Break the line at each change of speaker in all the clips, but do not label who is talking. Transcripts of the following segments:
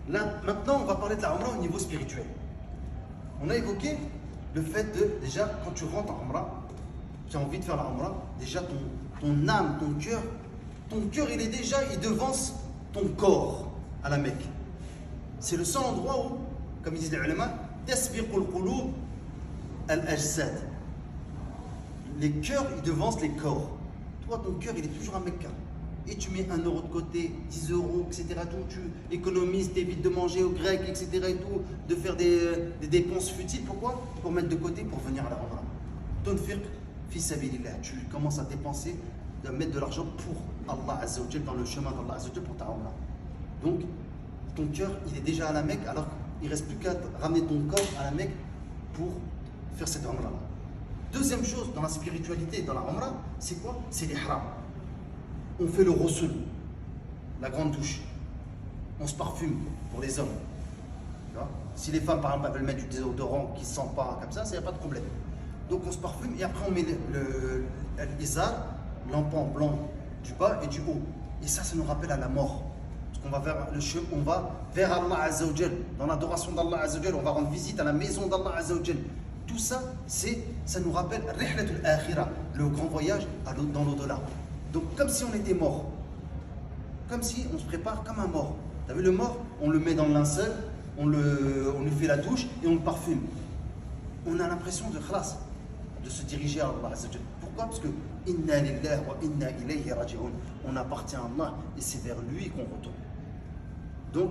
Là, maintenant, on va parler de la Umrah au niveau spirituel. On a évoqué le fait de, déjà, quand tu rentres en Umrah, tu as envie de faire la Umrah, déjà ton âme, ton cœur, il devance ton corps à la Mecque. C'est le seul endroit où, comme ils disent les ulama, tasbiqul qulub al-ajsad. Les cœurs, ils devancent les corps. Toi, ton cœur, il est toujours à Mecca. Et tu mets 1 euro de côté, 10 euros, etc. Tout, tu économises, t'évites de manger au grec, etc. Et tout, de faire des dépenses futiles. Pourquoi? Pour mettre de côté pour venir à la Umrah. Tunfiq fi sabilillah. Tu commences à dépenser, à mettre de l'argent pour Allah Azza wa Jal, dans le chemin d'Allah Azza wa Jal pour ta Umrah. Donc, ton cœur, il est déjà à la Mecque, alors il ne reste plus qu'à ramener ton corps à la Mecque pour faire cette Umrah. Deuxième chose, dans la spiritualité, dans la Umrah, c'est quoi? C'est l'ihram. On fait le rosul, la grande douche. On se parfume pour les hommes. Si les femmes, par exemple, veulent mettre du déodorant qui ne sent pas comme ça, il n'y a pas de problème. Donc on se parfume et après on met l'izar, l'empan blanc du bas et du haut. Et ça nous rappelle à la mort. Parce qu'on va vers Allah Azza wa Jal. Dans l'adoration d'Allah Azza wa Jal, on va rendre visite à la maison d'Allah Azza wa Jal. Tout ça, ça nous rappelle Rihlatul Akhira, le grand voyage dans l'au-delà. Donc comme si on était mort, comme si on se prépare comme un mort. Tu as vu le mort? On le met dans le linceul, on lui fait la douche et on le parfume. On a l'impression de se diriger à Allah Azza wa Jal. Pourquoi? Parce que Inna lillahi wa inna ilayhi raji'un. On appartient à Allah et c'est vers lui qu'on retourne. Donc,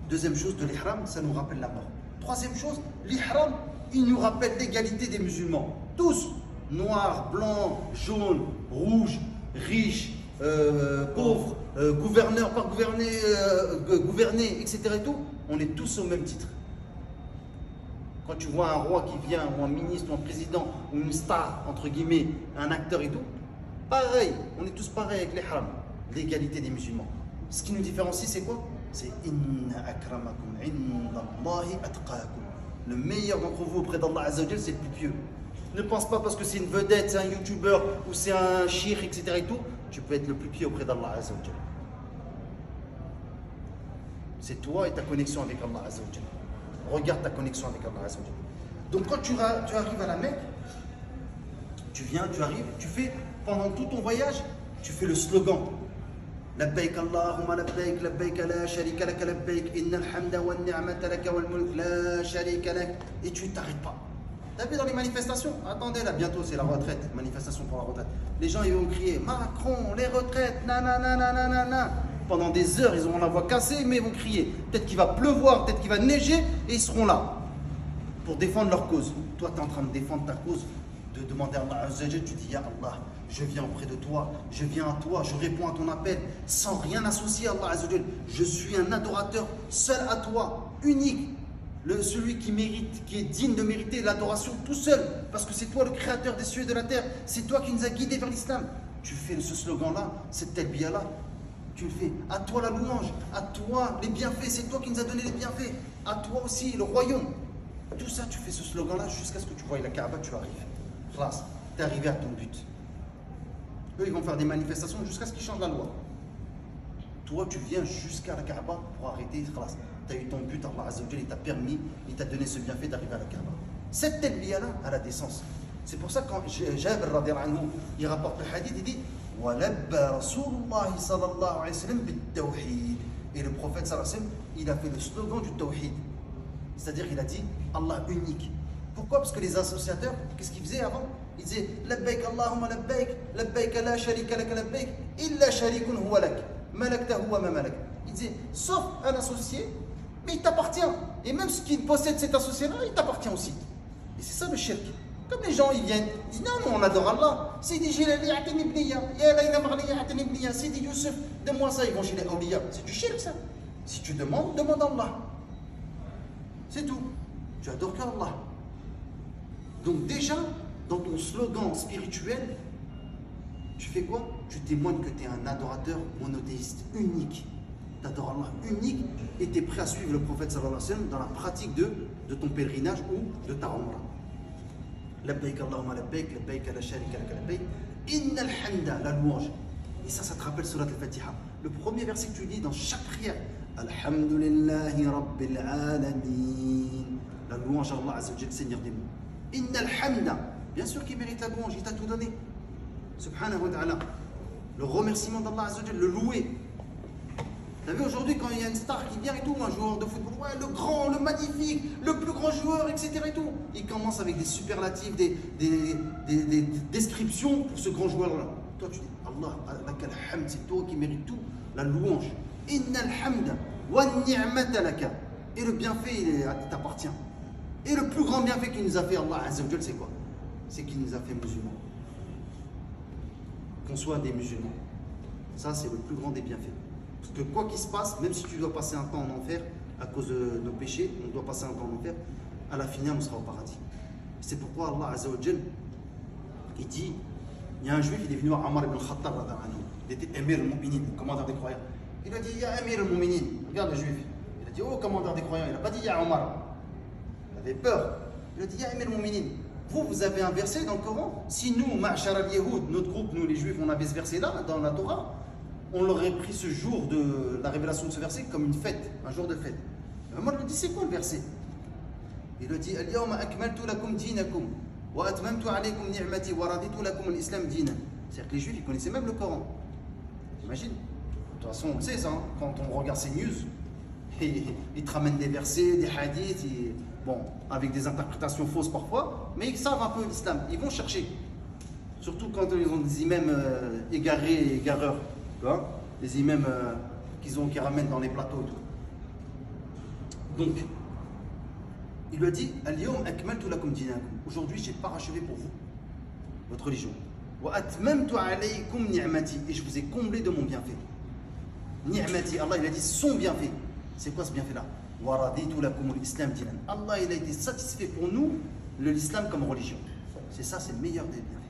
deuxième chose de l'ihram, ça nous rappelle la mort. Troisième chose, l'ihram, il nous rappelle l'égalité des musulmans. Tous, noirs, blancs, jaunes, rouges, riches, pauvres, gouverneurs, pas gouvernés, etc. Et tout, on est tous au même titre. Quand tu vois un roi qui vient, ou un ministre, ou un président, ou une star, entre guillemets, un acteur et tout, pareil, on est tous pareils avec l'ihram, l'égalité des musulmans. Ce qui nous différencie, c'est quoi? C'est Inna akramakum indallahi atqakum. Le meilleur d'entre vous auprès d'Allah Azza wa Jal, c'est le plus pieux. Ne pense pas parce que c'est une vedette, c'est un youtubeur ou c'est un shir, etc. et tout, tu peux être le plus pieux auprès d'Allah Azza wa Jal. C'est toi et ta connexion avec Allah Azza wa Jal. Regarde ta connexion avec Allah Azza wa Jal. Donc quand tu arrives à la Mecque, tu arrives, tu fais, pendant tout ton voyage, tu fais le slogan. Labbaik Allahumma labbaik, labbaik la sharika lak labbaik, innal hamda wan ni'mata lak wal mulk la sharika lak. Et tu ne t'arrêtes pas. T'as vu dans les manifestations? Attendez, là, bientôt c'est la retraite, manifestation pour la retraite. Les gens ils vont crier Macron, les retraites, nanana. Pendant des heures, ils auront la voix cassée, mais ils vont crier. Peut-être qu'il va pleuvoir, peut-être qu'il va neiger, et ils seront là pour défendre leur cause. Toi, tu es en train de défendre ta cause, de demander à Allah Azza wa Jal, tu dis Ya Allah, je viens auprès de toi, je viens à toi, je réponds à ton appel, sans rien associer à Allah Azza wa Jal. Je suis un adorateur seul à toi, unique. Celui qui mérite, qui est digne de mériter l'adoration tout seul, parce que c'est toi le créateur des cieux et de la terre, c'est toi qui nous as guidés vers l'islam. Tu fais ce slogan-là, cette talbiya-là, tu le fais. À toi la louange, à toi les bienfaits, c'est toi qui nous as donné les bienfaits, à toi aussi le royaume. Tout ça, tu fais ce slogan-là jusqu'à ce que tu voies la Kaaba, tu arrives. Khlas, tu es arrivé à ton but. Eux, ils vont faire des manifestations jusqu'à ce qu'ils changent la loi. Toi, tu viens jusqu'à la Kaaba pour arrêter, khlas. Tu as eu ton but, Allah Azza wa Jal, il t'a permis, il t'a donné ce bienfait d'arriver à la Kaaba. Cette talbiya-là, elle a des sens. C'est pour ça que quand Jabir radiyallahu anhu, il rapporte le hadith, il dit Walabba Rasulullah sallallahu alayhi wa sallam bit-tawhid. Et le prophète sallallahu alayhi wa sallam, il a fait le slogan du tawhid. C'est-à-dire qu'il a dit Allah unique. Pourquoi? Parce que les associateurs, qu'est-ce qu'ils faisaient avant? Ils disaient Labbaik Allahumma labbaik, labbaik la sharika lak labbaik, illa sharikun huwa lak, malaktahu wa ma malak. Ils disaient sauf un associé, mais il t'appartient. Et même ce qui possède cet associé-là, il t'appartient aussi. Et c'est ça le shirk. Comme les gens, ils viennent, ils disent non, on adore Allah. Sidi Jilali atani ibniya, ya layla maghliya atani ibniya, Sidi Youssef, donne-moi ça, ils vont chez les awliya. C'est du shirk ça. Si tu demandes, demande Allah. C'est tout. Tu adores qu'Allah. Donc déjà, dans ton slogan spirituel, tu fais quoi? Tu témoignes que tu es un adorateur monothéiste, unique. Tu adores Allah unique et tu es prêt à suivre le prophète sallallahu alayhi wa sallam dans la pratique de ton pèlerinage ou de ta umrah. Labbaik Allahumma labbaik, labbaik la sharika lak labbaik, innal hamda, la louange. Et ça te rappelle surat al-Fatiha. le premier verset que tu lis dans chaque prière, Alhamdulillahi Rabbil Alamin. La louange à Allah Azza wa Jal, Seigneur des mondes. Innal hamda. Bien sûr qu'il mérite la louange, il t'a tout donné. Subhanahu wa ta'ala. Le remerciement d'Allah Azza wa Jal, le louer. T'as vu aujourd'hui quand il y a une star qui vient et tout, un joueur de football, ouais, le grand, le magnifique, le plus grand joueur, etc. et tout. Il commence avec des superlatifs, des descriptions pour ce grand joueur-là. Toi tu dis, Allah, lakal hamd, c'est toi qui mérites tout, la louange. Innal hamda wa ni'mata laka. Et le bienfait, il t'appartient. Et le plus grand bienfait qu'il nous a fait Allah Azza wa Jal, c'est quoi? C'est qu'il nous a fait musulmans. Qu'on soit des musulmans. Ça, c'est le plus grand des bienfaits. Parce que quoi qu'il se passe, même si tu dois passer un temps en enfer à cause de nos péchés, on doit passer un temps en enfer, à la finale, on sera au paradis. C'est pourquoi Allah Azza wa Jal, il dit, il y a un juif, il est venu à Omar ibn Khattab, il était Amir al-Mu'minin, le commandeur des croyants. Il a dit, ya Amir al-Mu'minin, regarde le juif. Il a dit, oh commandeur des croyants, il n'a pas dit ya Omar. Il avait peur. Il a dit, ya Amir al-Mu'minin, vous avez un verset dans le Coran. Si nous, Ma'shar al-Yahoud, notre groupe, nous les juifs, on avait ce verset-là dans la Torah, on l'aurait pris ce jour de la révélation de ce verset comme une fête, un jour de fête. Et moi, je lui dis, c'est quoi le verset? Il a dit, Al-yawma akmaltu lakum dinakum, wa atmamtu alaykum ni'mati, wa raditu lakum al-islam dina. C'est-à-dire que les juifs, ils connaissaient même le Coran. T'imagines? De toute façon, on le sait ça, hein, quand on regarde ces news, ils te ramènent des versets, des hadiths, bon, avec des interprétations fausses parfois, mais ils savent un peu l'islam, ils vont chercher. Surtout quand ils ont des imams égarés et égareurs. Les imams qui ramènent dans les plateaux et tout. Donc, il lui a dit, Al-yawm akmaltu lakum dinakum. Aujourd'hui, j'ai parachevé pour vous votre religion. Wa atmamtu alaykum ni'mati. Et je vous ai comblé de mon bienfait. Ni'mati, Allah il a dit son bienfait. C'est quoi ce bienfait-là? Wa raditu lakum al-islam dinan. Allah il a été satisfait pour nous l'islam comme religion. C'est ça, c'est le meilleur des bienfaits.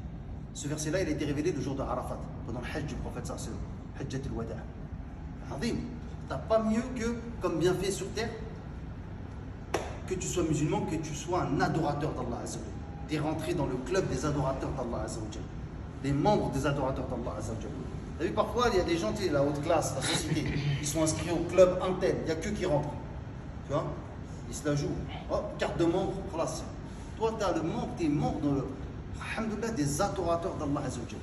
Ce verset-là, il a été révélé le jour de Arafat, pendant le Hajj du prophète sallallahu alayhi wa sallam. Hajjat al-Wada'. Azim, t'as pas mieux que comme bienfait sur terre que tu sois musulman, que tu sois un adorateur d'Allah Azza wa Jal. T'es rentré dans le club des adorateurs d'Allah Azza wa Jal, des membres des adorateurs d'Allah Azza wa Jal. T'as vu, parfois il y a des gens, tu sais, la haute classe, la société, ils sont inscrits au club Intel, il n'y a que qui rentrent. Tu vois, ils se la jouent. Oh, carte de membre, classe. Toi, t'es membre alhamdoulilah, des adorateurs d'Allah Azza wa Jal.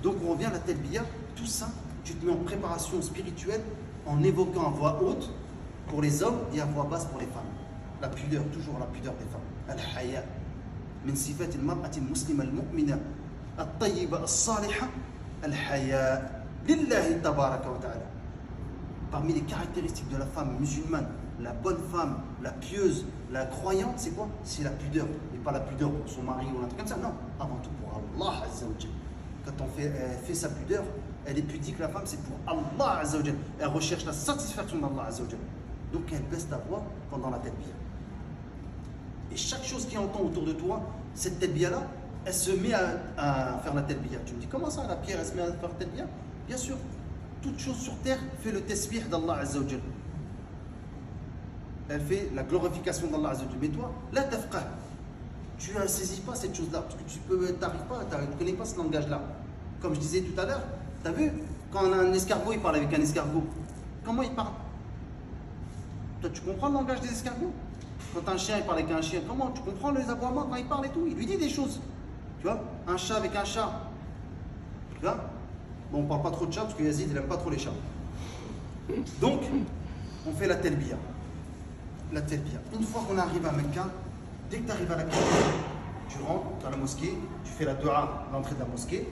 Donc on revient à la talbiya, tout ça, tu te mets en préparation spirituelle en évoquant à voix haute pour les hommes et à voix basse pour les femmes. La pudeur, toujours la pudeur des femmes. Al-haya. Min sifat al-mar'ati al-muslima al-mu'mina al-tayyiba al-saliha al-haya lillahi tabaraka wa ta'ala. Parmi les caractéristiques de la femme musulmane, la bonne femme, la pieuse, la croyante, c'est quoi? C'est la pudeur. Et pas la pudeur pour son mari ou un truc comme ça. Non, avant tout pour Allah Azza wa Jal. Quand on fait sa pudeur, elle est pudique, la femme, c'est pour Allah Azza wa Jal. Elle recherche la satisfaction d'Allah Azza wa Jal. Donc elle baisse ta voix pendant la talbiya. Et chaque chose qui entend autour de toi, cette talbiya-là, elle se met à faire la talbiya. Tu me dis, comment ça, la pierre, elle se met à faire la talbiya? Bien sûr, toute chose sur terre fait le tasbih d'Allah Azza wa Jal. Elle fait la glorification d'Allah Azza wa Jal. Mais toi, la tafqah, tu ne saisis pas cette chose-là, parce que tu ne connais pas ce langage-là. Comme je disais tout à l'heure, tu as vu, quand on a un escargot, il parle avec un escargot. Comment il parle? Toi, tu comprends le langage des escargots? Quand un chien, il parle avec un chien, comment? Tu comprends les aboiements quand il parle et tout? Il lui dit des choses. Tu vois? Un chat avec un chat. Tu vois? Bon, on ne parle pas trop de chats, parce que Yazid, il n'aime pas trop les chats. Donc, on fait la talbiya. La talbiya. Une fois qu'on arrive à Mecca, dès que tu arrives à la Kaaba, tu rentres dans la mosquée, tu fais la dua à l'entrée de la mosquée,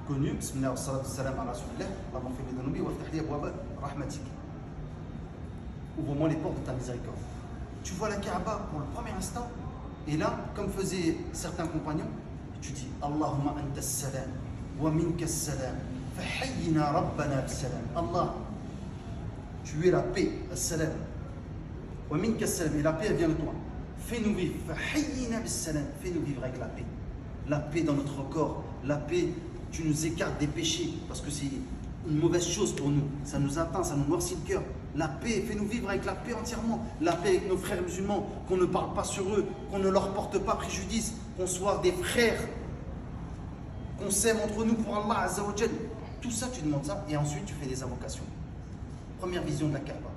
connue, Bismillah wa salatu wa salam ala rasulillah, Allahumma fi li dhunubi wa ftah li abwaba rahmatik. Ouvre-moi les portes de ta miséricorde. Tu vois la Kaaba pour le premier instant, et là, comme faisaient certains compagnons, tu dis Allahumma anta as-salam wa minka as-salam fa hayyina rabbana bis-salam. Allah, tu es la paix, as-salam wa minka as-salam, et la paix elle vient de toi. Fais-nous vivre, fais-nous vivre avec la paix. La paix dans notre corps, la paix, tu nous écartes des péchés, parce que c'est une mauvaise chose pour nous. Ça nous atteint, ça nous noircit le cœur. La paix, fais-nous vivre avec la paix entièrement. La paix avec nos frères musulmans, qu'on ne parle pas sur eux, qu'on ne leur porte pas préjudice, qu'on soit des frères, qu'on s'aime entre nous pour Allah Azza wa Jal. Tout ça, tu demandes ça, et ensuite tu fais des invocations. Première vision de la Kaaba.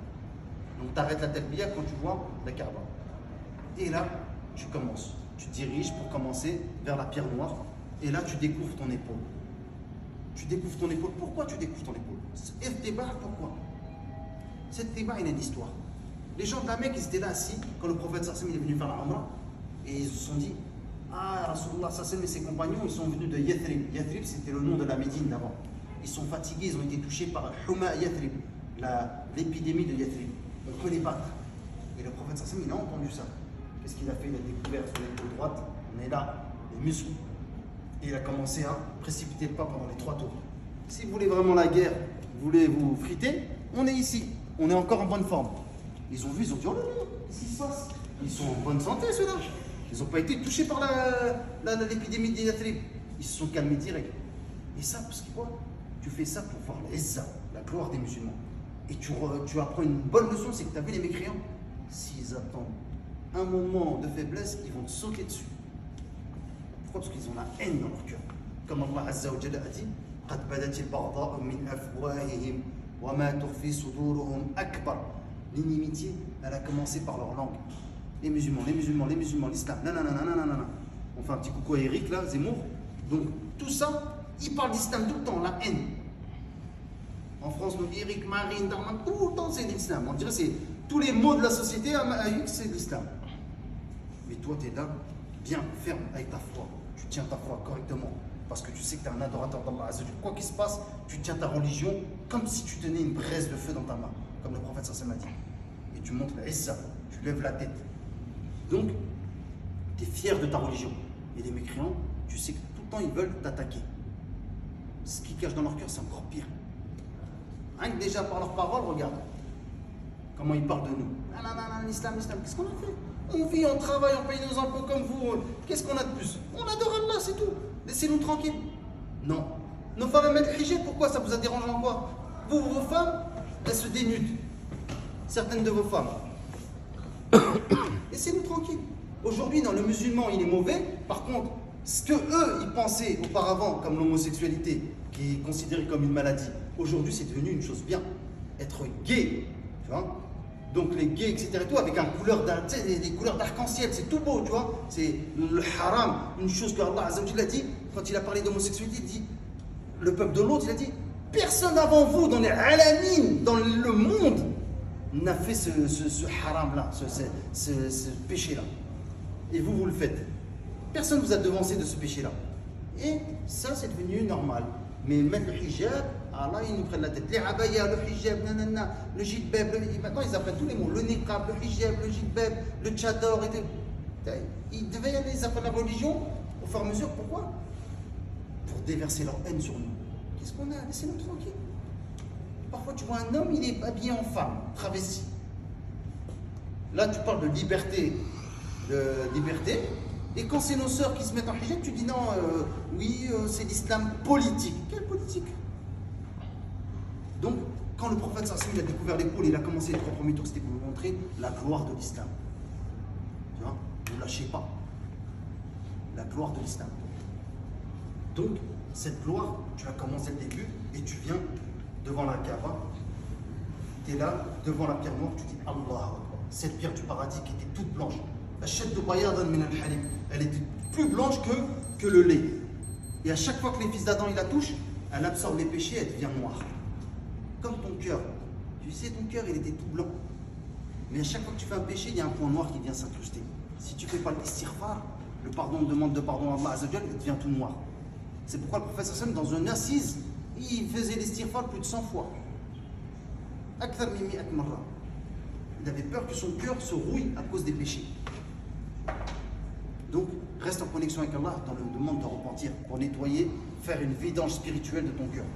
Donc tu arrêtes la talbiya quand tu vois la Kaaba. Et là, tu commences. Tu te diriges pour commencer vers la pierre noire. Et là, tu découvres ton épaule. Tu découvres ton épaule. Pourquoi tu découvres ton épaule? Pourquoi? Cette débat, il a une histoire. Les gens de la Mecque, ils étaient là assis quand le prophète Sassam est venu faire la Umrah. Et ils se sont dit, ah, Rasulullah Sassam et ses compagnons, ils sont venus de Yathrib. Yathrib, c'était le nom de la Médine d'avant. Ils sont fatigués, ils ont été touchés par Huma Yathrib, l'épidémie de Yathrib. On peut les battre. Et le prophète Sassam, il a entendu ça. Qu'est-ce qu'il a fait? Il a découvert sur l'épaule droite, on est là, les muscles. Et il a commencé à précipiter le pas pendant les 3 tours. Si vous voulez vraiment la guerre, vous voulez vous friter, on est ici. On est encore en bonne forme. Ils ont vu, ils ont dit, oh là là, qu'est-ce qui se passe? Ils sont en bonne santé, ceux-là. Ils n'ont pas été touchés par l'épidémie de Yathrib. Ils se sont calmés direct. Et ça, parce que quoi? Tu fais ça pour voir l'Izza, la gloire des musulmans. Et tu apprends une bonne leçon, c'est que tu as vu les mécréants, s'ils attendent un moment de faiblesse, ils vont te sauter dessus. Pourquoi? Parce qu'ils ont la haine dans leur cœur. Comme Allah Azza wa Jalla a dit, قَدْ بَدَتِ الْبَغْضَاءُ مِنْ أَفْوَاهِهِمْ وَمَا تُخْفِي صُدُورُهُمْ أَكْبَرُ. L'inimitié, elle a commencé par leur langue. Les musulmans, l'islam, nanana. On fait un petit coucou à Eric là, Zemmour. Donc tout ça, ils parlent d'islam tout le temps, la haine. En France, nous Eric, Marine, Darman, tout le temps c'est l'islam. On dirait que c'est tous les mots de la société à X, c'est l'islam. Mais toi, tu es là, bien ferme avec ta foi. Tu tiens ta foi correctement. Parce que tu sais que tu es un adorateur d'Allah Azza wa Jalla. Quoi qu'il se passe, tu tiens ta religion comme si tu tenais une braise de feu dans ta main. Comme le prophète Sassam a dit. Et tu montres la Issa, tu lèves la tête. Donc, tu es fier de ta religion. Et les mécréants, tu sais que tout le temps, ils veulent t'attaquer. Ce qu'ils cachent dans leur cœur, c'est encore pire. Rien que déjà par leurs paroles, regarde comment ils parlent de nous. L'islam, qu'est-ce qu'on a fait? On vit, on travaille, on paye nos impôts comme vous. Qu'est-ce qu'on a de plus? On adore Allah, c'est tout. Laissez-nous tranquilles. Non. Nos femmes elles mettent le hijab, pourquoi? Ça vous a dérangé en quoi? Vous, vos femmes, elles se dénudent. Certaines de vos femmes. Laissez-nous tranquilles. Aujourd'hui, non, le musulman, il est mauvais. Par contre, ce que eux, ils pensaient auparavant comme l'homosexualité, qui est considérée comme une maladie, aujourd'hui, c'est devenu une chose bien. Être gay, tu vois. Donc les gays, etc. Et tout, avec des couleurs d'arc-en-ciel, c'est tout beau, tu vois. C'est le haram, une chose que Allah Azza wa Jalla a dit, quand il a parlé d'homosexualité, il dit, le peuple de l'autre, il a dit, personne avant vous dans les alamines, dans le monde, n'a fait ce haram-là, ce péché-là. Et vous, vous le faites. Personne ne vous a devancé de ce péché-là. Et ça, c'est devenu normal. Mais mettre le hijab, Allah, ils nous prennent la tête. Les abaya, le hijab, nanana, le jilbab, maintenant ils apprennent tous les mots. Le niqab, le hijab, le jilbab, le tchador. Ils devaient aller, ils apprennent la religion au fur et à mesure. Pourquoi? Pour déverser leur haine sur nous. Qu'est-ce qu'on a? Laissez-nous tranquilles. Parfois, tu vois un homme, il est habillé en femme, travesti. Là, tu parles de liberté. Et quand c'est nos sœurs qui se mettent en hijab, tu dis non, c'est l'islam politique. Quelle politique? Donc, quand le prophète sallallahu alayhi wa sallam a découvert l'épaule, il a commencé les 3 premiers tours, c'était pour vous montrer la gloire de l'islam. Tu vois, ne lâchez pas. La gloire de l'islam. Donc, cette gloire, tu as commencé le début et tu viens devant la Kaaba. Tu es là, devant la pierre noire, tu dis Allah. Cette pierre du paradis qui était toute blanche. Elle était plus blanche que le lait. Et à chaque fois que les fils d'Adam il la touchent, elle absorbe les péchés, elle devient noire. Comme ton cœur. Tu sais, ton cœur il était tout blanc. Mais à chaque fois que tu fais un péché, il y a un point noir qui vient s'incruster. Si tu ne fais pas l'istighfar, le pardon, demande de pardon à Allah Azza wa Jalla, il devient tout noir. C'est pourquoi le prophète sallam, dans une assise, il faisait l'istighfar plus de 100 fois. Il avait peur que son cœur se rouille à cause des péchés. Donc, reste en connexion avec Allah dans le demande de repentir pour nettoyer, faire une vidange spirituelle de ton cœur.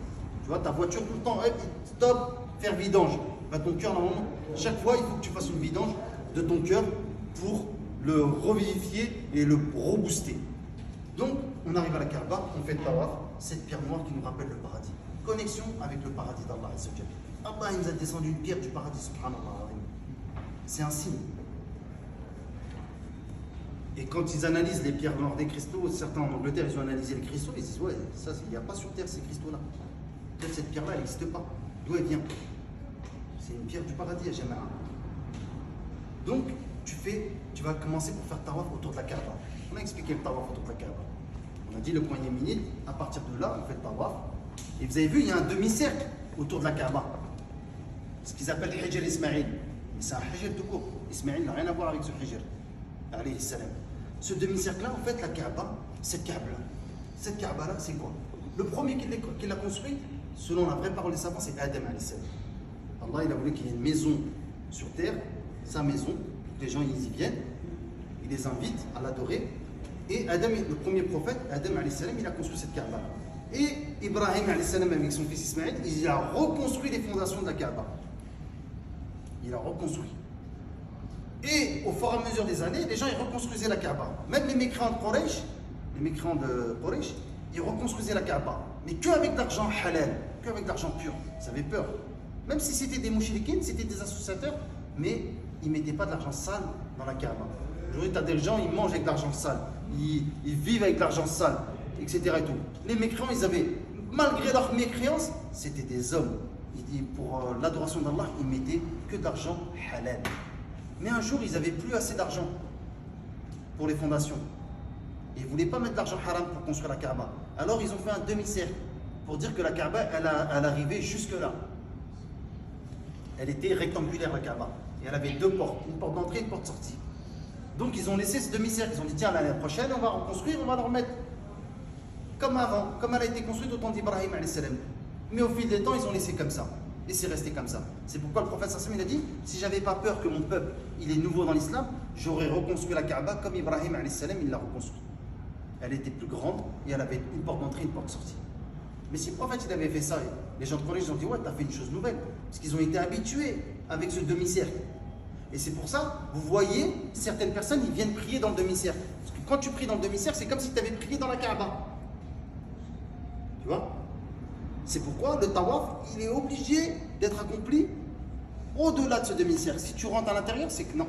Tu vois, ta voiture tout le temps, stop, faire vidange. Bah, ton cœur, normalement, chaque fois, il faut que tu fasses une vidange de ton cœur pour le revivifier et le rebooster. Donc, on arrive à la Kaaba, on fait le tawaf, cette pierre noire qui nous rappelle le paradis. Connexion avec le paradis d'Allah. Allah, il nous a descendu une pierre du paradis, subhanallah. C'est un signe. Et quand ils analysent les pierres noires des cristaux, certains en Angleterre, ils ont analysé les cristaux, ils disent, ouais, ça, il n'y a pas sur Terre ces cristaux-là. Peut-être cette pierre-là, elle n'existe pas. D'où elle vient? C'est une pierre du paradis à Jama'a. Donc, tu vas commencer pour faire tawaf autour de la Kaaba. On a expliqué le tawaf autour de la Kaaba. On a dit le point minute, à partir de là, on fait le tawaf. Et vous avez vu, il y a un demi-cercle autour de la Kaaba. Ce qu'ils appellent le Hijr Ismaïl. Mais c'est un Hijr tout court. Ismaïl n'a rien à voir avec ce Hijr. Alayhi salam. Ce demi-cercle-là, en fait, la Kaaba, cette Kaaba-là, c'est quoi? Le premier qui l'a construit, selon la vraie parole des savants, c'est Adam alayhi salam. Allah, il a voulu qu'il y ait une maison sur terre, sa maison, les gens ils y viennent, il les invite à l'adorer. Et Adam, le premier prophète, Adam alayhi salam, il a construit cette Kaaba. Et Ibrahim alayhi salam, avec son fils Ismaël, il a reconstruit les fondations de la Kaaba. Il a reconstruit. Et au fur et à mesure des années, les gens ils reconstruisaient la Kaaba. Même les mécréants de Quraysh, ils reconstruisaient la Kaaba. Mais qu'avec de l'argent halal, qu'avec de l'argent pur. Ils avaient peur. Même si c'était des mouchriquines, c'était des associateurs, mais ils ne mettaient pas de l'argent sale dans la Kaaba. Aujourd'hui, tu as des gens, ils mangent avec de l'argent sale, ils vivent avec de l'argent sale, etc. Et tout. Les mécréants, ils avaient, malgré leur mécréance, c'était des hommes. Pour l'adoration d'Allah, ils mettaient que de l'argent halal. Mais un jour, ils n'avaient plus assez d'argent pour les fondations. Et ils ne voulaient pas mettre de l'argent haram pour construire la Kaaba. Alors, ils ont fait un demi-cercle pour dire que la Kaaba, elle arrivait jusque-là. Elle était rectangulaire, la Kaaba. Et elle avait deux portes, une porte d'entrée et une porte de sortie. Donc, ils ont laissé ce demi-cercle. Ils ont dit, tiens, l'année prochaine, on va reconstruire, on va le remettre comme avant, comme elle a été construite au temps d'Ibrahim alayhi salam. Mais au fil des temps, ils ont laissé comme ça. Et c'est resté comme ça. C'est pourquoi le prophète sallallahu alayhi wa sallam, il a dit, si j'avais pas peur que mon peuple, il est nouveau dans l'islam, j'aurais reconstruit la Kaaba comme Ibrahim alayhi salam, il l'a reconstruit. Elle était plus grande et elle avait une porte d'entrée et une porte de sortie. Mais si le prophète il avait fait ça, les gens de Quraysh ont dit, ouais, t'as fait une chose nouvelle. Parce qu'ils ont été habitués avec ce demi-cercle. Et c'est pour ça, vous voyez, certaines personnes, ils viennent prier dans le demi-cercle. Parce que quand tu pries dans le demi-cercle, c'est comme si tu avais prié dans la Kaaba. Tu vois? C'est pourquoi le tawaf, il est obligé d'être accompli au-delà de ce demi-cercle. Si tu rentres à l'intérieur, c'est que non.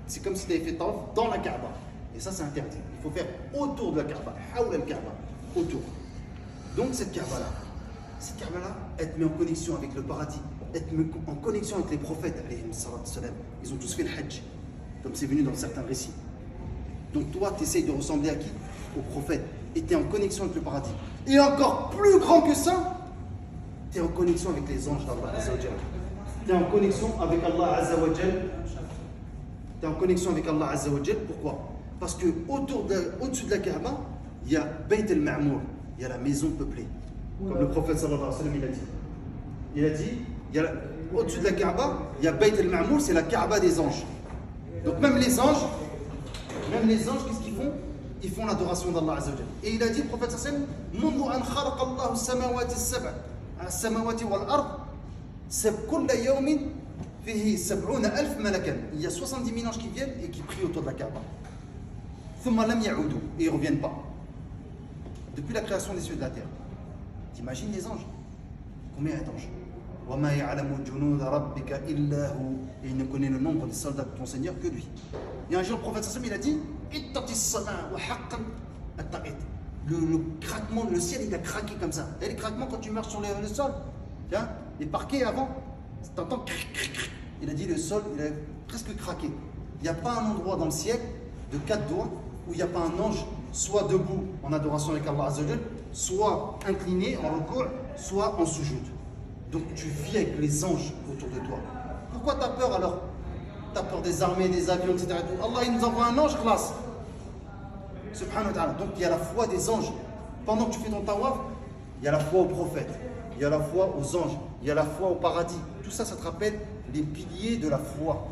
C'est comme si tu avais fait tawaf dans la Kaaba. Et ça, c'est interdit. Il faut faire autour de la Kaaba. Hawla al-Kaaba. Autour. Donc, cette Kaaba-là, elle te met en connexion avec le paradis. Elle te met en connexion avec les prophètes. Ils ont tous fait le Hajj. Comme c'est venu dans certains récits. Donc, toi, tu essayes de ressembler à qui? Aux prophètes. Et tu es en connexion avec le paradis. Et encore plus grand que ça, tu es en connexion avec les anges d'Allah Azzawajal. Tu es en connexion avec Allah Azzawajal. Tu es en connexion avec Allah Azzawajal. Pourquoi? Parce que au-dessus de la Kaaba, il y a Bayt al-Ma'mour, il y a la maison peuplée. Comme le prophète sallallahu alayhi wa sallam, il a dit. Il a dit, au-dessus de la Kaaba, il y a Bayt al-Ma'mour, c'est la Kaaba des anges. Donc même les anges, qu'est-ce qu'ils font? Ils font l'adoration d'Allah Azza wa Jalla. Et il a dit, le prophète sallallahu alayhi wa sallam, منذ أن خلق الله السماوات السبع السماوات والأرض كل يوم فيه 70,000 ملكا. Il y a 70 000 anges qui viennent et qui prient autour de la Kaaba. ثم لم يعودوا. Et ils ne reviennent pas. Depuis la création des cieux et de la terre. T'imagines les anges? Combien il y a d'anges? وما يعلم جنود ربك إلا هو. Et il ne connaît le nombre des soldats de ton Seigneur que lui. Et un jour, le prophète sallallahu alayhi wa sallam, il a dit, ittaqi as-samaa wa haqqan at-taqit. Le craquement, le ciel, il a craqué comme ça. Et les craquements, quand tu marches sur le sol, tiens, les parquets avant, tu entends cric, cric, cric. Il a dit, le sol, il a presque craqué. Il n'y a pas un endroit dans le ciel de 4 doigts où il n'y a pas un ange, soit debout en adoration avec Allah Azza wa Jalla, soit incliné en recours, soit en soujoud. Donc tu vis avec les anges autour de toi. Pourquoi tu as peur alors? Tu as peur des armées, des avions, etc. Allah, il nous envoie un ange, classe. Subhanahu wa ta'ala. Donc il y a la foi des anges. Pendant que tu fais ton tawaf, il y a la foi aux prophètes, il y a la foi aux anges, il y a la foi au paradis. Tout ça, ça te rappelle les piliers de la foi.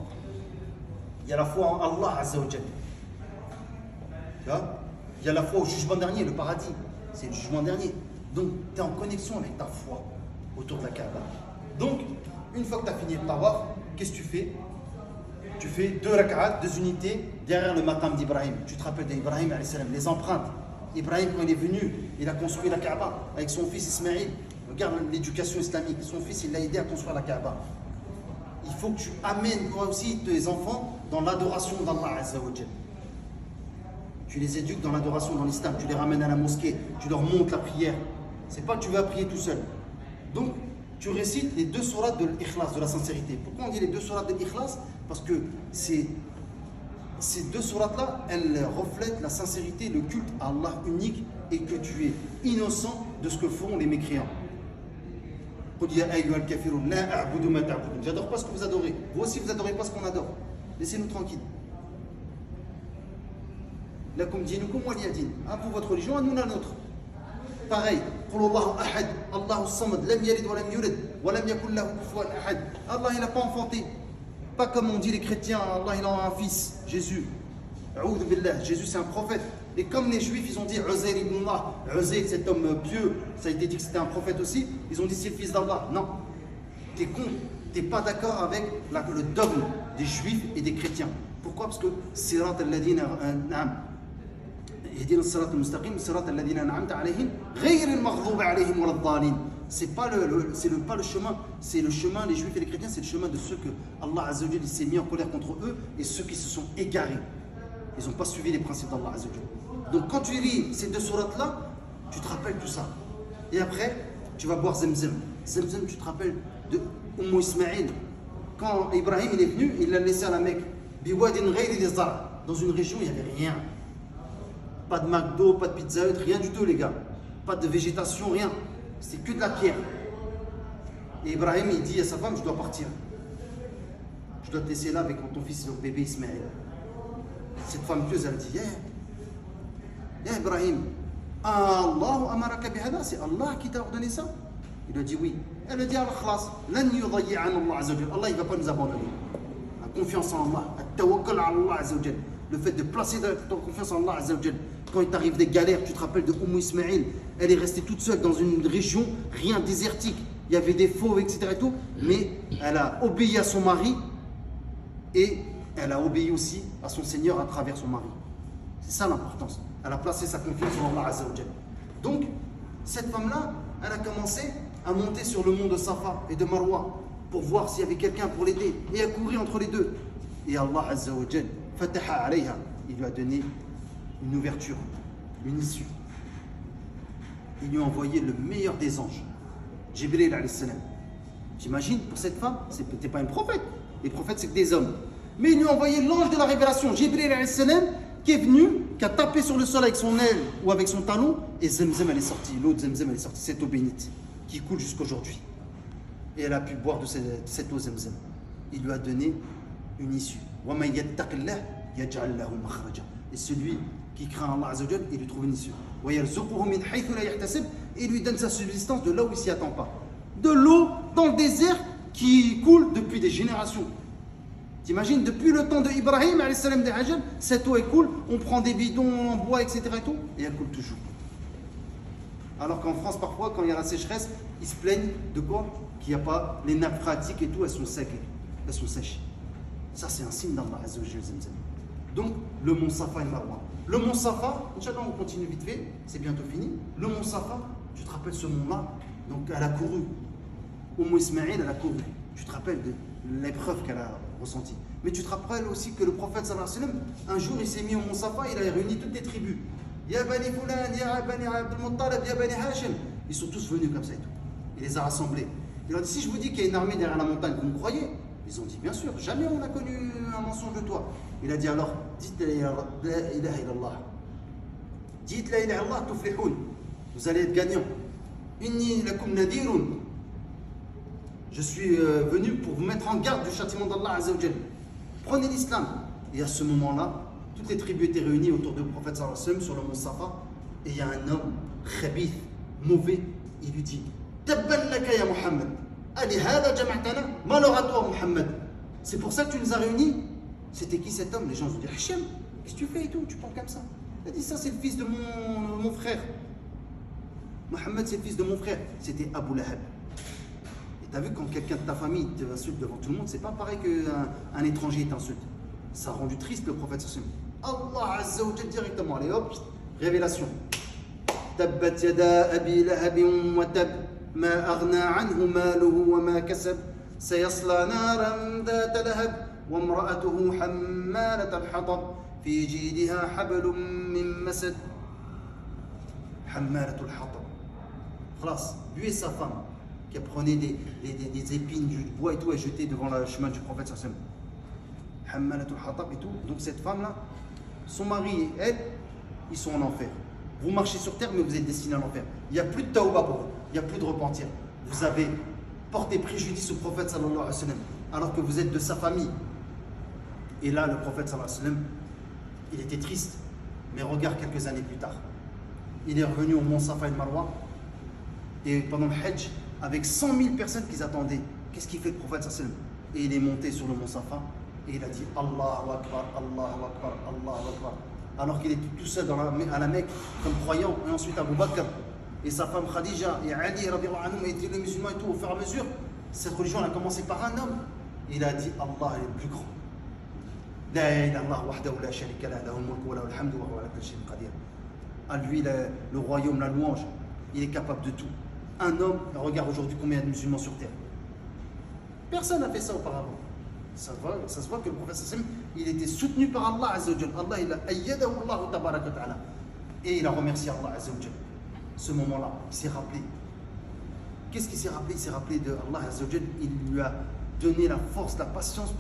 Il y a la foi en Allah Azza wa Jalla. Tu vois? Il y a la foi au jugement dernier, le paradis. C'est le jugement dernier. Donc tu es en connexion avec ta foi autour de la Kaaba. Donc, une fois que tu as fini le tawaf, qu'est-ce que tu fais? Tu fais 2 rak'at, 2 unités derrière le maqam d'Ibrahim. Tu te rappelles d'Ibrahim, les empreintes. Ibrahim, quand il est venu, il a construit la Kaaba avec son fils Ismaïl. Regarde l'éducation islamique. Son fils, il l'a aidé à construire la Kaaba. Il faut que tu amènes toi aussi tes enfants dans l'adoration d'Allah Azza wa Jalla. Tu les éduques dans l'adoration dans l'islam. Tu les ramènes à la mosquée. Tu leur montres la prière. C'est pas que tu vas prier tout seul. Donc, tu récites les 2 sourates de l'ikhlas, de la sincérité. Pourquoi on dit les 2 sourates de l'ikhlas? Parce que ces 2 sourates-là, elles reflètent la sincérité, le culte à Allah unique et que tu es innocent de ce que font les mécréants. J'adore pas ce que vous adorez. Vous aussi, vous adorez pas ce qu'on adore. Laissez-nous tranquilles. Lakum dinukum waliya din. Pour votre religion, à nous la nôtre. Pareil. Allah il n'a pas enfanté. Pas comme on dit les chrétiens, Allah il a un fils, Jésus. Jésus c'est un prophète. Et comme les juifs ils ont dit Uzair ibn Allah, Uzair cet homme pieux, ça a été dit que c'était un prophète aussi, ils ont dit c'est le fils d'Allah. Non, t'es con, t'es pas d'accord avec le dogme des juifs et des chrétiens. Pourquoi? Parce que Sirat al-Ladina Ihdina as-sirat al-mustaqim, Sirat al-Ladina an'amta alayhim, ghayr al-maghdubi alayhim wa ad-dallin. C'est pas le chemin, c'est le chemin, les juifs et les chrétiens, c'est le chemin de ceux que Allah Azza wa Jalla s'est mis en colère contre eux et ceux qui se sont égarés. Ils n'ont pas suivi les principes d'Allah Azza wa Jalla. Donc quand tu lis ces 2 sourates-là, tu te rappelles tout ça. Et après, tu vas boire Zemzem. Zemzem, tu te rappelles de Ismaïl. Quand Ibrahim il est venu, il l'a laissé à la Mecque. Biwadin ghayri zar. Dans une région, il n'y avait rien. Pas de McDo, pas de Pizza Hut, rien du tout les gars. Pas de végétation, rien. C'est que de la pierre. Et Ibrahim il dit à sa femme, je dois partir. Je dois te laisser là avec ton fils, le bébé Ismaël. Cette femme pieuse, elle dit, Ibrahim, Allah amaraka bihada, c'est Allah qui t'a ordonné ça? Il lui a dit oui. Elle a dit alors khlas, lan yudayyi'an Allah azza wa jalla. Allah il va pas nous abandonner. La confiance en Allah, at-tawakkul ala Allah azza wa jalla. Le fait de placer ton confiance en Allah azza wa jalla. Quand il t'arrive des galères, tu te rappelles de Ismaïl, elle est restée toute seule dans une région, rien, désertique. Il y avait des fauves, etc. Et tout, mais elle a obéi à son mari et elle a obéi aussi à son Seigneur à travers son mari. C'est ça l'importance. Elle a placé sa confiance en Allah azza wa jalla. Donc, cette femme-là, elle a commencé à monter sur le mont de Safa et de Marwa pour voir s'il y avait quelqu'un pour l'aider et à courir entre les deux. Et Allah azza wa jalla, fataha alayha, il lui a donné une ouverture, une issue. Il lui a envoyé le meilleur des anges, Jibril alayhi salam. J'imagine, pour cette femme, c'était pas une prophète. Les prophètes, c'est que des hommes. Mais il lui a envoyé l'ange de la révélation, Jibril alayhi salam, qui est venu, qui a tapé sur le sol avec son aile ou avec son talon, et Zemzem, elle est sortie. L'eau de Zemzem, elle est sortie, cette eau bénite, qui coule jusqu'aujourd'hui. Et elle a pu boire de cette eau Zemzem. Il lui a donné une issue. Et celui qui craint Allah Azza wa Jalla, il lui trouve une issue. Et il lui donne sa subsistance de là où il ne s'y attend pas. De l'eau dans le désert qui coule depuis des générations. T'imagines, depuis le temps de Ibrahim, cette eau elle coule, on prend des bidons en bois, etc. Et elle coule toujours. Alors qu'en France, parfois, quand il y a la sécheresse, ils se plaignent de quoi? Qu'il n'y a pas les nappes phréatiques et tout, elles sont secs, elles sont sèches. Ça, c'est un signe d'Allah Azza wa Jalla. Donc, le mont Safa et Marwa. Le mont Safa, Inch'Allah, on continue vite fait, c'est bientôt fini. Le mont Safa, tu te rappelles ce mont-là? Donc, elle a couru. Ismaïl, elle a couru. Tu te rappelles de l'épreuve qu'elle a ressentie. Mais tu te rappelles aussi que le prophète, sallallahu alayhi wa sallam, un jour, il s'est mis au mont Safa, il a réuni toutes les tribus. Ya Bani Fulan, Ya Bani Abdul Muttalib, Ya Bani Hashim. Ils sont tous venus comme ça et tout. Il les a rassemblés. Il leur a dit, si je vous dis qu'il y a une armée derrière la montagne, vous me croyez? Ils ont dit, bien sûr, jamais on a connu un mensonge de toi. Il a dit alors, dites la ilaha illallah. Dites la ilaha illallah, tuflihoun. Vous allez être gagnants. Inni lakum nadirun. Je suis venu pour vous mettre en garde du châtiment d'Allah Azza wa Jalla. Prenez l'islam. Et à ce moment-là, toutes les tribus étaient réunies autour du prophète sallallahu alayhi wa sallam sur le mont Safa. Et il y a un homme, khabith, mauvais, il lui dit, Tabban laka ya Muhammad. Malheur à toi, Muhammad. C'est pour ça que tu nous as réunis. C'était qui cet homme? Les gens ont dit, Hachem, qu'est-ce que tu fais et tout? Tu parles comme ça. Il a dit, ça c'est le fils de mon frère. Mohammed, c'est le fils de mon frère. C'était Abu Lahab. Et tu as vu, quand quelqu'un de ta famille t'insulte devant tout le monde, c'est pas pareil qu'un étranger t'insulte. Ça a rendu triste le prophète. Allah Azza wa Jalla directement. Allez hop, révélation. Tabbat yada abi lahabin wa tab. ما أغنى عنه ماله وما كسب سيصلى نارا ذات لهب وامرأته حمالة الحطب في جيدها حبل من مسد حمالة الحطب خلاص lui et sa femme qui prenait des épines, du bois et tout, et jetait devant le chemin du prophète sallallahu alayhi wa sallam. Hammalatul Hatab et tout. Donc cette femme-là, son mari et elle, ils sont en enfer. Vous marchez sur terre, mais vous êtes destinés à l'enfer. Il n'y a plus de tawba pour vous, il n'y a plus de repentir. Vous avez porté préjudice au prophète sallallahu alayhi wa sallam, alors que vous êtes de sa famille. Et là, le prophète sallallahu alayhi wa sallam, il était triste. Mais regarde quelques années plus tard. Il est revenu au mont Safa et Marwa, et pendant le Hajj, avec 100 000 personnes qui attendaient. Qu'est-ce qu'il fait le prophète sallallahu alayhi wa sallam? Et il est monté sur le mont Safa, et il a dit Allahu Akbar, Allahu Akbar, Allahu Akbar. Alors qu'il était tout seul à la Mecque, comme croyant, et ensuite Abu Bakr, et sa femme Khadija, et Ali, et les musulmans et tout, au fur et à mesure, cette religion elle a commencé par un homme. Il a dit Allah est le plus grand. La ilaha illallah wahdahu la sharika lahu, lahul mulku wa lahul hamdu wa huwa ala kulli shay'in qadir. À lui le royaume, la louange, il est capable de tout. Un homme, regarde aujourd'hui combien il y a de musulmans sur terre. Personne n'a fait ça auparavant. Ça se voit que le prophète sallam, il était soutenu par Allah Azza wa Jal. Allah il a ayyadahu Allah tabaraka ta'ala. Et il a remercié Allah Azza wa Jal. Ce moment-là, il s'est rappelé. Qu'est-ce qu'il s'est rappelé? Il s'est rappelé de Allah Azza wa Jal. Il lui a donné la force, la patience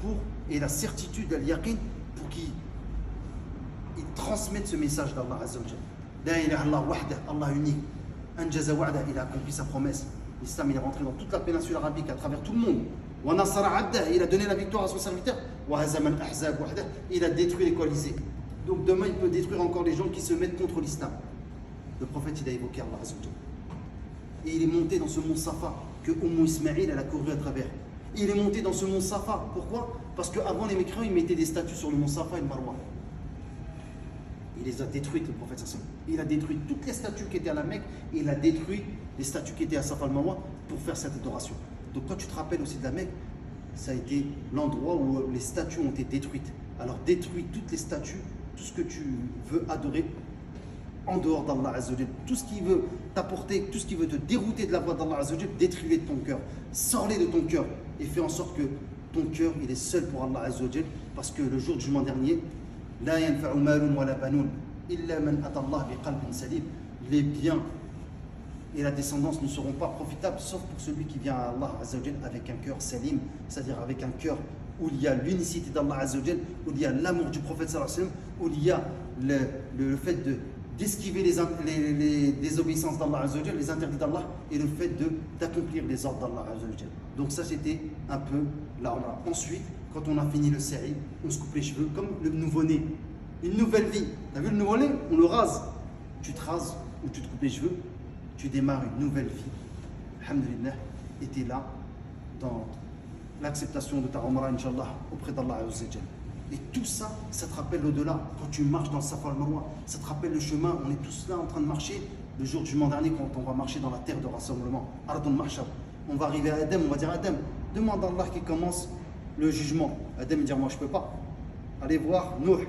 et la certitude, al-yaqin, pour qu'il transmette ce message d'Allah Azza wa Jal. La ilaha illallah wahda, Allah unique. Anjaza wa'da, il a accompli sa promesse. L'islam il est rentré dans toute la péninsule arabique, à travers tout le monde. Wa nasara abda, il a donné la victoire à son serviteur. Wa hazama al-ahzab wahda, il a détruit les coalisés. Donc demain il peut détruire encore les gens qui se mettent contre l'islam. Le prophète il a évoqué Allah Azza wa Jal. Et il est monté dans ce mont Safa que Ismaïl elle a couru à travers. Et il est monté dans ce mont Safa. Pourquoi? Parce qu'avant les mécréants ils mettaient des statues sur le mont Safa et le Marwa. Il les a détruites, le prophète sallallahu alayhi wa sallam. Il a détruit toutes les statues qui étaient à la Mecque et il a détruit les statues qui étaient à Safa al-Marwa pour faire cette adoration. Donc quand tu te rappelles aussi de la Mecque, ça a été l'endroit où les statues ont été détruites. Alors détruis toutes les statues, tout ce que tu veux adorer en dehors d'Allah Azza wa Jal. Tout ce qui veut t'apporter, tout ce qui veut te dérouter de la voie d'Allah Azza wa Jal, détruis-les de ton cœur. Sors-les de ton cœur et fais en sorte que ton cœur il est seul pour Allah Azza wa Jal, parce que le jour du jugement dernier, la yanfa'u malun wa la banun illa man ata Allah bi qalbin salim. Les biens et la descendance ne seront pas profitables sauf pour celui qui vient à Allah Azza wa Jal avec un cœur salim, c'est-à-dire avec un cœur où il y a l'unicité d'Allah Azza wa Jal, où il y a l'amour du prophète sallallahu alayhi wa sallam, où il y a le fait d'esquiver les désobéissances d'Allah Azza wa Jal, les interdits d'Allah, et le fait d'accomplir les ordres d'Allah Azza wa Jal. Donc ça c'était un peu la Umrah. Ensuite, quand on a fini le sa'i, on se coupe les cheveux comme le nouveau-né. Une nouvelle vie. Tu as vu le nouveau-né? On le rase. Tu te rases ou tu te coupes les cheveux, tu démarres une nouvelle vie. Alhamdulillah. Et tu es là dans l'acceptation de ta Umrah, Inch'Allah, auprès d'Allah Azza wa Jal. Et tout ça, ça te rappelle l'au-delà. Quand tu marches dans le Safa al-Marwa, ça te rappelle le chemin. On est tous là en train de marcher. Le jour du jugement dernier, quand on va marcher dans la terre de rassemblement, Ardul Mahshar, on va arriver à Adam, on va dire Adam, demande à Allah qui commence le jugement. Adam va dire moi je peux pas. Allez voir Nuh.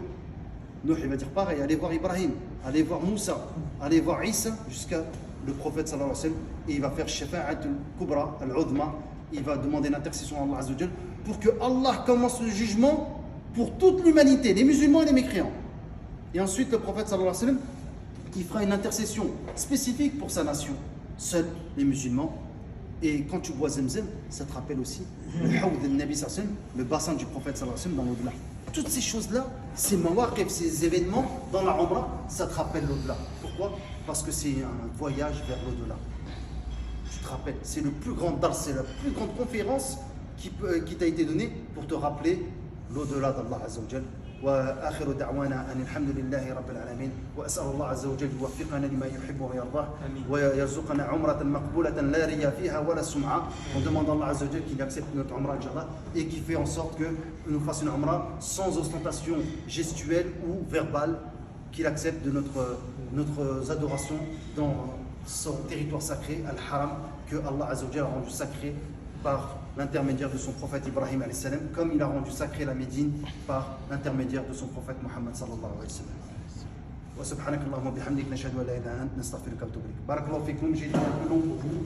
Nuh il va dire pareil. Allez voir Ibrahim. Allez voir Moussa. Allez voir Isa jusqu'à le prophète sallallahu alayhi wa sallam. Et il va faire Shafa'at al-Kubra, al-Udma. Il va demander l'intercession à Allah Azza wa Jal pour que Allah commence le jugement pour toute l'humanité, les musulmans et les mécréants. Et ensuite le prophète sallallahu alayhi wa sallam, il fera une intercession spécifique pour sa nation, seuls les musulmans. Et quand tu bois Zemzem, ça te rappelle aussi le Hawd al-Nabi sallallahu alayhi wa sallam, le bassin du prophète sallallahu alayhi wa sallam dans l'au-delà. Toutes ces choses-là, ces mawaqif, ces événements dans la Umrah, ça te rappelle l'au-delà. Pourquoi? Parce que c'est un voyage vers l'au-delà. Tu te rappelles, c'est le plus grand dars, c'est la plus grande conférence qui t'a été donnée pour te rappeler l'au-delà d'Allah Azza wa Jal. وآخر دعوانا أن الحمد لله رب العالمين وأسأل الله عز وجل يوفقنا لما يحب ويرضاه ويرزقنا عمرة مقبولة لا رياء فيها ولا سمعة. On demande à Allah Azza wa Jal qu'il accepte notre Umrah Inch'Allah et qu'il fait en sorte que nous fasse une Umrah sans ostentation gestuelle ou verbale, qu'il accepte de notre adoration dans son territoire sacré, Al-Haram, que Allah Azza wa Jal a rendu sacré par l'intermédiaire de son prophète Ibrahim alayhi salam, comme il a rendu sacré la Médine par l'intermédiaire de son prophète Muhammad sallallahu alayhi wa sallam. Wa subhanakallahumma bihamdik nashhadu an la ilaha illa anta nastaghfiruka wa natubu ilayk. Barakallahu fikum, j'ai dit un peu long pour vous.